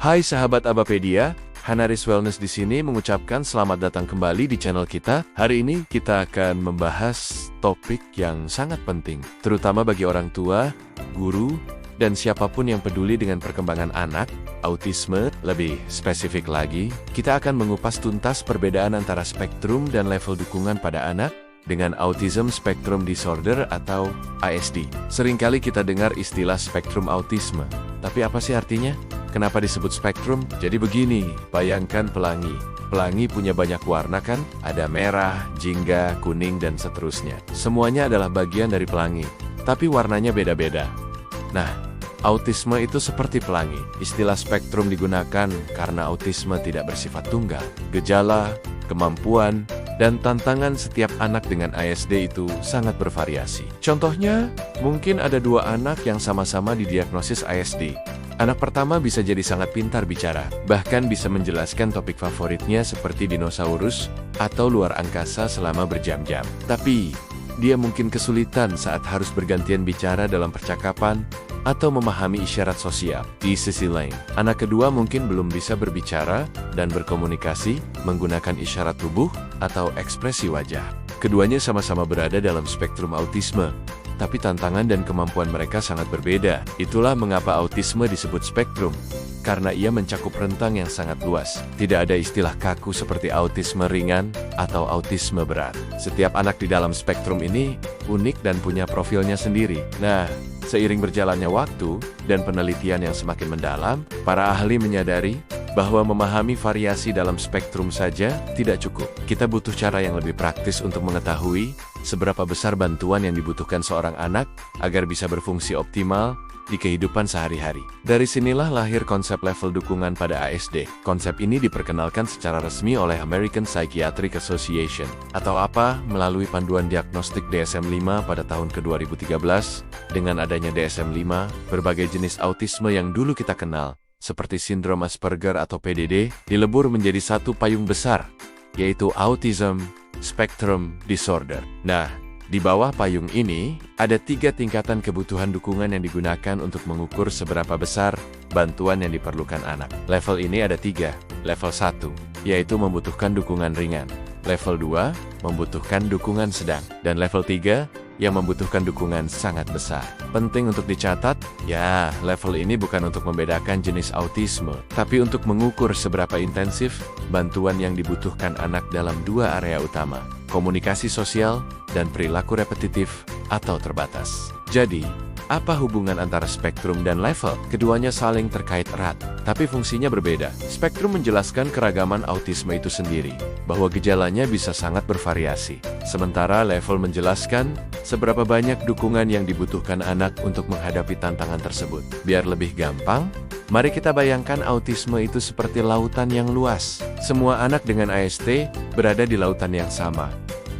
Hai sahabat Abapedia, Hanaris Wellness di sini mengucapkan selamat datang kembali di channel kita. Hari ini kita akan membahas topik yang sangat penting, terutama bagi orang tua, guru, dan siapapun yang peduli dengan perkembangan anak, autisme. Lebih spesifik lagi, kita akan mengupas tuntas perbedaan antara spektrum dan level dukungan pada anak dengan Autism Spectrum Disorder atau ASD. Seringkali kita dengar istilah spektrum autisme, tapi apa sih artinya? Kenapa disebut spektrum? Jadi begini, bayangkan pelangi. Pelangi punya banyak warna kan? Ada merah, jingga, kuning, dan seterusnya. Semuanya adalah bagian dari pelangi, tapi warnanya beda-beda. Nah, autisme itu seperti pelangi. Istilah spektrum digunakan karena autisme tidak bersifat tunggal. Gejala, kemampuan, dan tantangan setiap anak dengan ASD itu sangat bervariasi. Contohnya, mungkin ada dua anak yang sama-sama didiagnosis ASD. Anak pertama bisa jadi sangat pintar bicara, bahkan bisa menjelaskan topik favoritnya seperti dinosaurus atau luar angkasa selama berjam-jam. Tapi, dia mungkin kesulitan saat harus bergantian bicara dalam percakapan atau memahami isyarat sosial. Di sisi lain, anak kedua mungkin belum bisa berbicara dan berkomunikasi menggunakan isyarat tubuh atau ekspresi wajah. Keduanya sama-sama berada dalam spektrum autisme, tapi tantangan dan kemampuan mereka sangat berbeda. Itulah mengapa autisme disebut spektrum, karena ia mencakup rentang yang sangat luas. Tidak ada istilah kaku seperti autisme ringan atau autisme berat. Setiap anak di dalam spektrum ini unik dan punya profilnya sendiri. Nah, seiring berjalannya waktu dan penelitian yang semakin mendalam, para ahli menyadari bahwa memahami variasi dalam spektrum saja tidak cukup. Kita butuh cara yang lebih praktis untuk mengetahui seberapa besar bantuan yang dibutuhkan seorang anak agar bisa berfungsi optimal di kehidupan sehari-hari. Dari sinilah lahir konsep level dukungan pada ASD. Konsep ini diperkenalkan secara resmi oleh American Psychiatric Association, atau APA, melalui panduan diagnostik DSM-5 pada tahun ke-2013. Dengan adanya DSM-5, berbagai jenis autisme yang dulu kita kenal, seperti sindrom Asperger atau PDD, dilebur menjadi satu payung besar, yaitu Autism Spectrum Disorder. Nah, di bawah payung ini, ada 3 tingkatan kebutuhan dukungan yang digunakan untuk mengukur seberapa besar bantuan yang diperlukan anak. Level ini ada 3. Level 1, yaitu membutuhkan dukungan ringan. Level 2, membutuhkan dukungan sedang. Dan level 3, yang membutuhkan dukungan sangat besar. Penting untuk dicatat, ya, level ini bukan untuk membedakan jenis autisme, tapi untuk mengukur seberapa intensif bantuan yang dibutuhkan anak dalam 2 area utama, komunikasi sosial dan perilaku repetitif atau terbatas. Jadi, apa hubungan antara spektrum dan level? Keduanya saling terkait erat, tapi fungsinya berbeda. Spektrum menjelaskan keragaman autisme itu sendiri, bahwa gejalanya bisa sangat bervariasi. Sementara level menjelaskan seberapa banyak dukungan yang dibutuhkan anak untuk menghadapi tantangan tersebut. Biar lebih gampang, mari kita bayangkan autisme itu seperti lautan yang luas. Semua anak dengan ASD berada di lautan yang sama,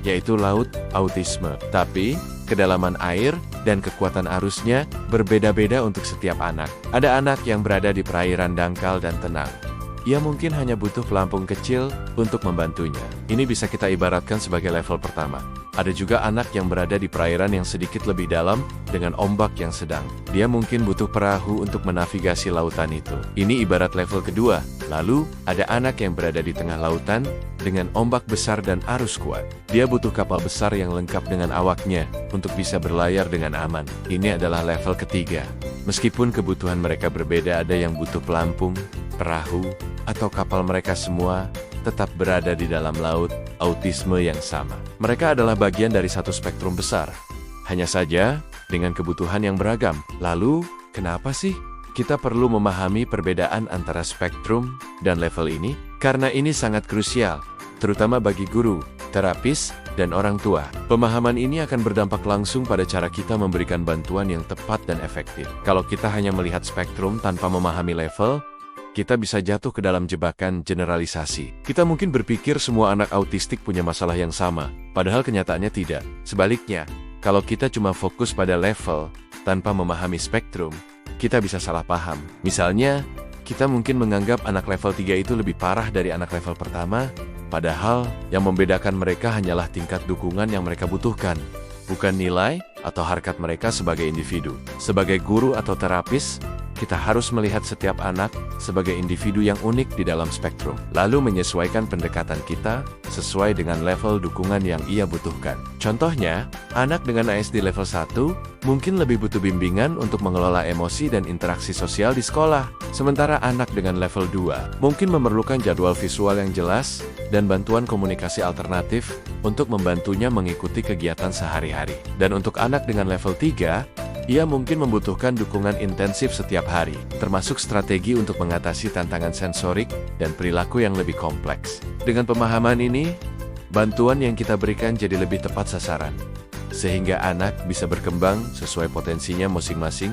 yaitu laut autisme. Tapi, kedalaman air dan kekuatan arusnya berbeda-beda untuk setiap anak. Ada anak yang berada di perairan dangkal dan tenang. Ia mungkin hanya butuh pelampung kecil untuk membantunya. Ini bisa kita ibaratkan sebagai level pertama. Ada juga anak yang berada di perairan yang sedikit lebih dalam dengan ombak yang sedang. Dia mungkin butuh perahu untuk menavigasi lautan itu. Ini ibarat level kedua. Lalu, ada anak yang berada di tengah lautan dengan ombak besar dan arus kuat. Dia butuh kapal besar yang lengkap dengan awaknya untuk bisa berlayar dengan aman. Ini adalah level ketiga. Meskipun kebutuhan mereka berbeda, ada yang butuh pelampung, perahu, atau kapal, mereka semua tetap berada di dalam laut autisme yang sama. Mereka adalah bagian dari satu spektrum besar, hanya saja dengan kebutuhan yang beragam. Lalu, kenapa sih kita perlu memahami perbedaan antara spektrum dan level ini? Karena ini sangat krusial, terutama bagi guru, terapis, dan orang tua. Pemahaman ini akan berdampak langsung pada cara kita memberikan bantuan yang tepat dan efektif. Kalau kita hanya melihat spektrum tanpa memahami level, kita bisa jatuh ke dalam jebakan generalisasi. Kita mungkin berpikir semua anak autistik punya masalah yang sama, padahal kenyataannya tidak. Sebaliknya, kalau kita cuma fokus pada level tanpa memahami spektrum, kita bisa salah paham. Misalnya, kita mungkin menganggap anak level 3 itu lebih parah dari anak level pertama, padahal yang membedakan mereka hanyalah tingkat dukungan yang mereka butuhkan, bukan nilai atau harkat mereka sebagai individu. Sebagai guru atau terapis, kita harus melihat setiap anak sebagai individu yang unik di dalam spektrum, lalu menyesuaikan pendekatan kita sesuai dengan level dukungan yang ia butuhkan. Contohnya, anak dengan ASD level 1 mungkin lebih butuh bimbingan untuk mengelola emosi dan interaksi sosial di sekolah, sementara anak dengan level 2 mungkin memerlukan jadwal visual yang jelas dan bantuan komunikasi alternatif untuk membantunya mengikuti kegiatan sehari-hari. Dan untuk anak dengan level 3, ia mungkin membutuhkan dukungan intensif setiap hari, termasuk strategi untuk mengatasi tantangan sensorik dan perilaku yang lebih kompleks. Dengan pemahaman ini, bantuan yang kita berikan jadi lebih tepat sasaran, sehingga anak bisa berkembang sesuai potensinya masing-masing,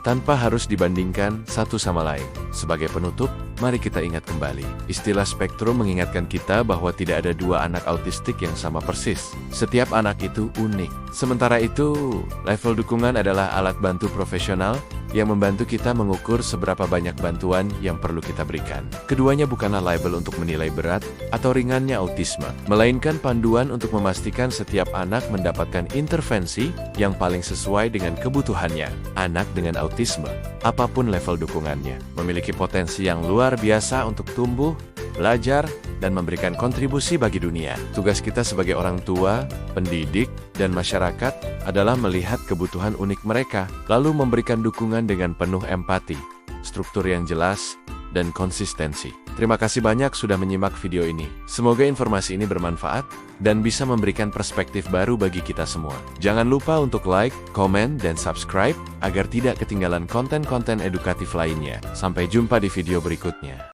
tanpa harus dibandingkan satu sama lain. Sebagai penutup, mari kita ingat kembali. Istilah spektrum mengingatkan kita bahwa tidak ada dua anak autistik yang sama persis. Setiap anak itu unik. Sementara itu, level dukungan adalah alat bantu profesional yang membantu kita mengukur seberapa banyak bantuan yang perlu kita berikan. Keduanya bukanlah label untuk menilai berat atau ringannya autisme, melainkan panduan untuk memastikan setiap anak mendapatkan intervensi yang paling sesuai dengan kebutuhannya. Anak dengan autisme, apapun level dukungannya, memiliki potensi yang luar biasa untuk tumbuh, belajar, dan memberikan kontribusi bagi dunia. Tugas kita sebagai orang tua, pendidik, dan masyarakat adalah melihat kebutuhan unik mereka, lalu memberikan dukungan dengan penuh empati, struktur yang jelas, dan konsistensi. Terima kasih banyak sudah menyimak video ini. Semoga informasi ini bermanfaat dan bisa memberikan perspektif baru bagi kita semua. Jangan lupa untuk like, komen, dan subscribe agar tidak ketinggalan konten-konten edukatif lainnya. Sampai jumpa di video berikutnya.